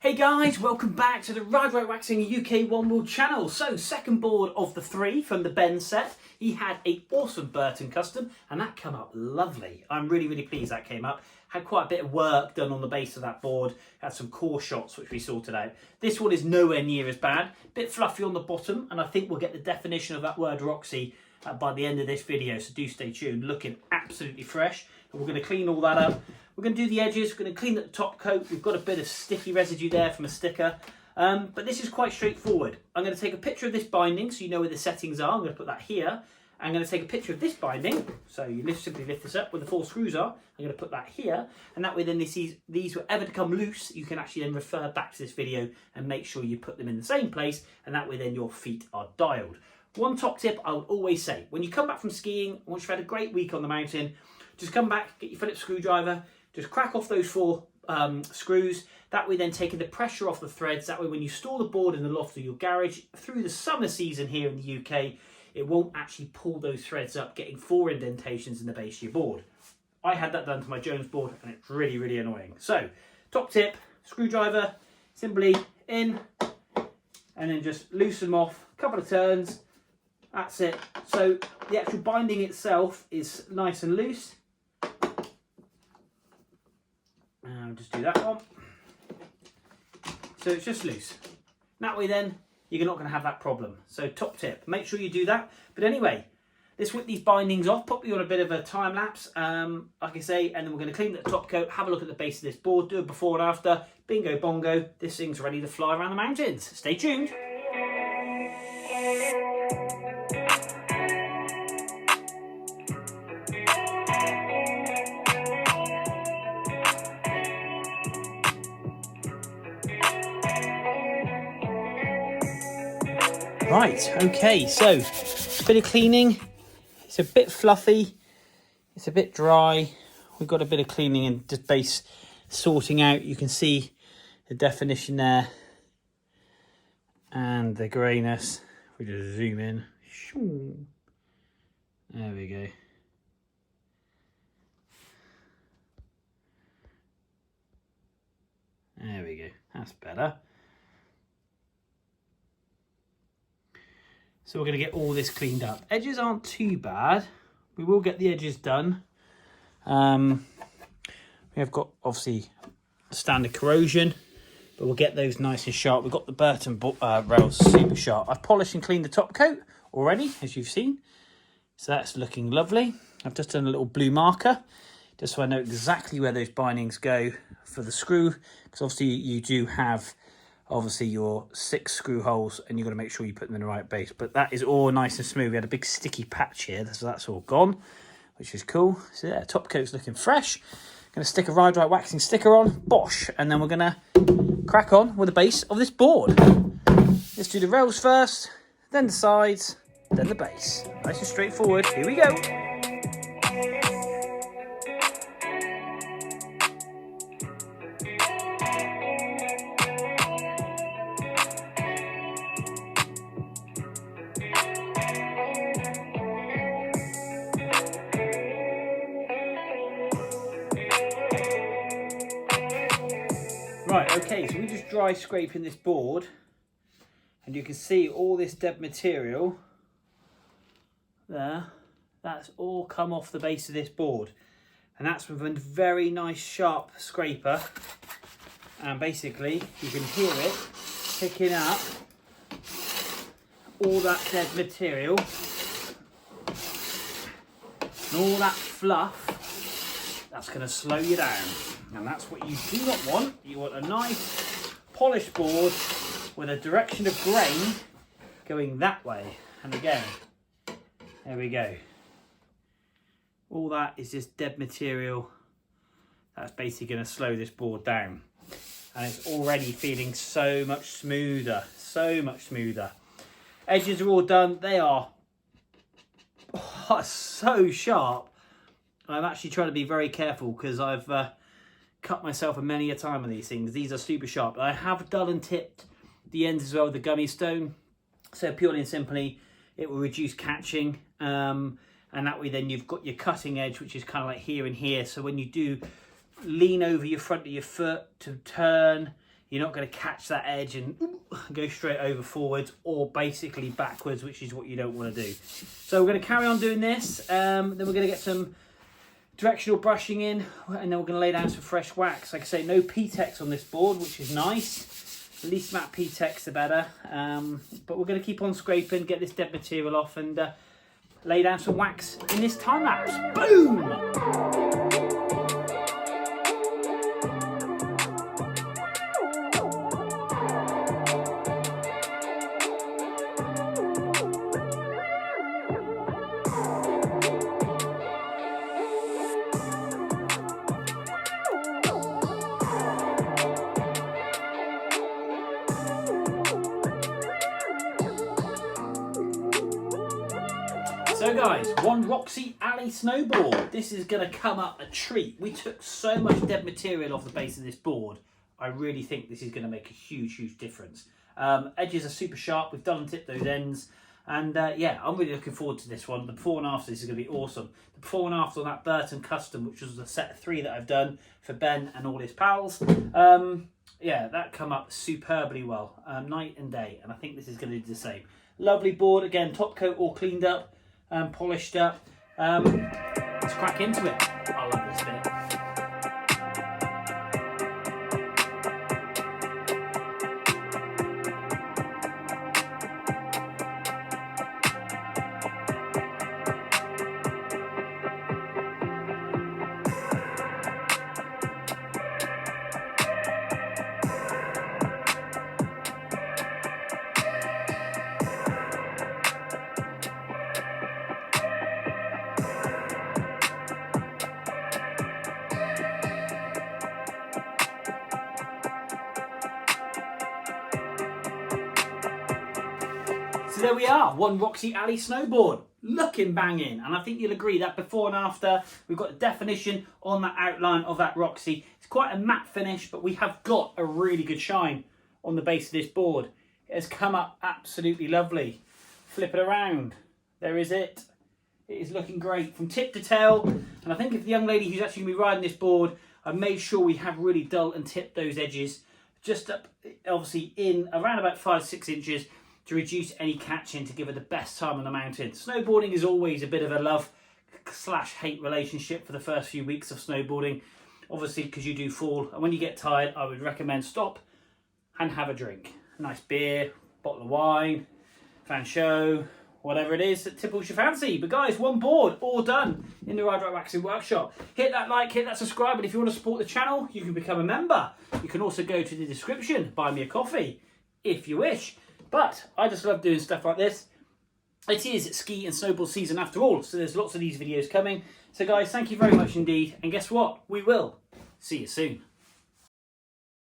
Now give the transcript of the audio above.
Hey guys, welcome back to the Ride Waxing UK One World channel. So, second board of the 3 from the Ben set. He had an awesome Burton custom and that came up lovely. I'm really pleased that came up. Had quite a bit of work done on the base of that board. Had some core shots which we sorted out. This one is nowhere near as bad. Bit fluffy on the bottom, and I think we'll get the definition of that word Roxy by the end of this video, so do stay tuned. Looking absolutely fresh. And we're going to clean all that up. We're going to do the edges, we're going to clean up the top coat. We've got a bit of sticky residue there from a sticker. But this is quite straightforward. I'm going to take a picture of this binding so you know where the settings are. I'm going to put that here. I'm going to take a picture of this binding. So you simply lift this up where the 4 screws are. I'm going to put that here. And that way then these were ever to come loose, you can actually then refer back to this video and make sure you put them in the same place. And that way then your feet are dialed. One top tip I would always say, when you come back from skiing, once you've had a great week on the mountain, just come back, get your Phillips screwdriver, just crack off those 4 screws. That way then taking the pressure off the threads. That way when you store the board in the loft or your garage through the summer season here in the UK, it won't actually pull those threads up, getting 4 indentations in the base of your board. I had that done to my Jones board and it's really annoying. So, top tip, screwdriver, simply in, and then just loosen them off, a couple of turns, that's it. So the actual binding itself is nice and loose. Just do that one. So it's just loose. That way then, you're not going to have that problem. So top tip, make sure you do that. But anyway, let's whip these bindings off, put you on a bit of a time lapse, like I say, and then we're going to clean the top coat, have a look at the base of this board, do a before and after, bingo bongo, this thing's ready to fly around the mountains. Stay tuned. Right, okay, so a bit of cleaning. It's a bit fluffy, it's a bit dry. We've got a bit of cleaning and just base sorting out. You can see the definition there and the greyness. If we just zoom in, there we go. There we go, that's better. So we're going to get all this cleaned up. Edges aren't too bad. We will get the edges done. We have got, obviously, standard corrosion, but we'll get those nice and sharp. We've got the Burton rails super sharp. I've polished and cleaned the top coat already, as you've seen. So that's looking lovely. I've just done a little blue marker, just so I know exactly where those bindings go for the screw. Because obviously you do have your 6 screw holes and you've got to make sure you put them in the right base. But that is all nice and smooth. We had a big sticky patch here, so that's all gone, which is cool. So yeah, top coat's looking fresh. Going to stick a Ride Waxing sticker on, bosh, and then we're going to crack on with the base of this board. Let's do the rails first, then the sides, then the base. Nice and straightforward. Here we go. Right, okay, so we just dry scraping this board and you can see all this dead material there, that's all come off the base of this board, and that's with a very nice sharp scraper, and basically you can hear it picking up all that dead material and all that fluff. That's going to slow you down. And that's what you do not want. You want a nice polished board with a direction of grain going that way. And again, there we go. All that is just dead material. That's basically going to slow this board down. And it's already feeling so much smoother. So much smoother. Edges are all done. They are so sharp. I'm actually trying to be very careful because I've cut myself many a time on these things. These are super sharp. I have dull and tipped the ends as well with the gummy stone. So purely and simply, it will reduce catching. And that way then you've got your cutting edge, which is kind of like here and here. So when you do lean over your front of your foot to turn, you're not going to catch that edge and go straight over forwards or basically backwards, which is what you don't want to do. So we're going to carry on doing this, then we're going to get some directional brushing in, and then we're going to lay down some fresh wax. Like I say, no PTEX on this board, which is nice. The least amount of PTEX, the better. But we're going to keep on scraping, get this dead material off, and lay down some wax in this time lapse. Boom! So guys, one Roxy Ally snowboard. This is going to come up a treat. We took so much dead material off the base of this board. I really think this is going to make a huge, huge difference. Edges are super sharp. We've done and tipped those ends. And yeah, I'm really looking forward to this one. The before and after, this is going to be awesome. The before and after on that Burton Custom, which was the set of 3 that I've done for Ben and all his pals. Yeah, that come up superbly well, night and day. And I think this is going to do the same. Lovely board. Again, top coat all cleaned up. Polished up. Let's crack into it. I love this bit. So there we are, one Roxy Ally snowboard, looking banging, and I think you'll agree that before and after, we've got a definition on that outline of that Roxy. It's quite a matte finish, but we have got a really good shine on the base of this board. It has come up absolutely lovely. Flip it around, there is it. It is looking great from tip to tail, and I think if the young lady who's actually going to be riding this board, I've made sure we have really dull and tipped those edges, just up, obviously in around about 5-6 inches, to reduce any catching, to give her the best time on the mountain. Snowboarding is always a bit of a love/hate relationship for the first few weeks of snowboarding, obviously because you do fall, and when you get tired I would recommend stop and have a drink. A nice beer, bottle of wine, fan show, whatever it is that tickles your fancy. But guys, one board, all done in the Ride Right Waxing Workshop. Hit that like, hit that subscribe, and if you want to support the channel, you can become a member. You can also go to the description, buy me a coffee, if you wish. But I just love doing stuff like this. It is ski and snowboard season after all, so there's lots of these videos coming. So guys, thank you very much indeed. And guess what? We will see you soon.